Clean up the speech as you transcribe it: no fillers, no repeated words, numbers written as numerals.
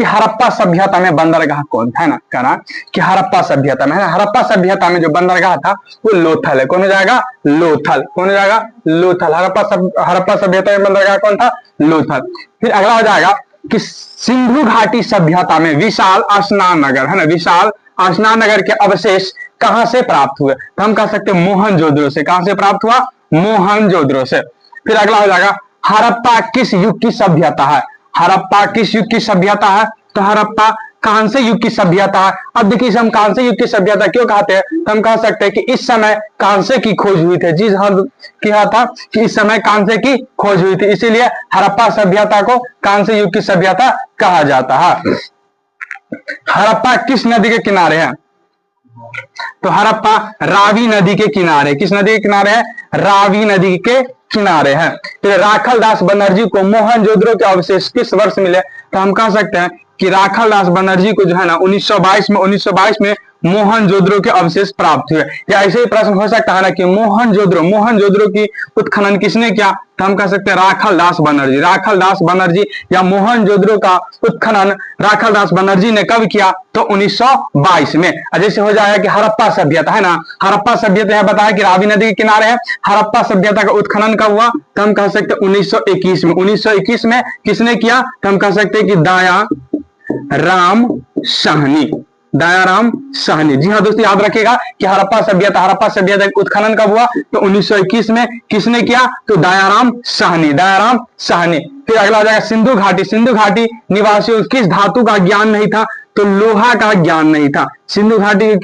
कि हड़प्पा सभ्यता में बंदरगाह कौन था, है ना। कहना कि हड़प्पा सभ्यता में, है ना, हड़प्पा सभ्यता में जो बंदरगाह था वो लोथल है। कौन हो जाएगा? लोथल। कौन हो जाएगा? लोथल। हड़प्पा सभ्यता में बंदरगाह कौन था? लोथल। फिर अगला हो जाएगा कि सिंधु घाटी सभ्यता में विशाल स्नान नगर, है ना, विशाल स्नान नगर के अवशेष कहां से प्राप्त हुए? तो हम कह सकते हैं मोहनजोदड़ो से। कहां से प्राप्त हुआ? मोहनजोदड़ो से। फिर अगला हो जाएगा हड़प्पा किस युग की सभ्यता है? हड़प्पा किस युग की सभ्यता है? तो हड़प्पा कांस्य युग की सभ्यता है। अब देखिए हम कांस्य युग की सभ्यता क्यों कहते हैं? तो हम कह सकते हैं कि इस समय कांस्य की खोज हुई थी। जिस क्या था कि इस समय कांस्य की खोज हुई थी, इसीलिए हड़प्पा सभ्यता को कांस्य युग की सभ्यता कहा जाता है। हड़प्पा किस नदी के किनारे है? तो हड़प्पा रावी नदी के किनारे। किस नदी के किनारे है? रावी नदी के किनारे है। फिर राखल दास बनर्जी को मोहनजोदड़ो के अवशेष किस वर्ष मिले? तो हम कह सकते हैं कि राखल दास बनर्जी को जो है ना 1922 में मोहनजोदड़ो के अवशेष प्राप्त हुए। या ऐसे ही प्रश्न हो सकता है ना कि मोहनजोदड़ो की उत्खनन किसने किया? तो हम कह सकते हैं राखल दास बनर्जी। राखल दास बनर्जी या मोहनजोदड़ो का उत्खनन राखल दास बनर्जी ने कब किया? तो 1922 में। जैसे हो जाएगा कि हड़प्पा सभ्यता, है ना, हड़प्पा सभ्यता है, बताया कि रावी नदी के किनारे है। हड़प्पा सभ्यता का उत्खनन कब हुआ? तो हम कह सकते हैं 1921 में। 1921 में किसने किया? तो हम कह सकते हैं कि दयाराम साहनी। दयाराम साहनी। जी हाँ दोस्तों, याद रखिएगा कि हड़प्पा सभ्यता का उत्खनन कब हुआ? तो 1921 में। किसने किया? तो दयाराम साहनी। दयाराम साहनी। फिर अगला हो जाएगा सिंधु घाटी। सिंधु घाटी निवासियों किस धातु का ज्ञान नहीं था? तो लोहा का ज्ञान नहीं था। सिंधु घाटी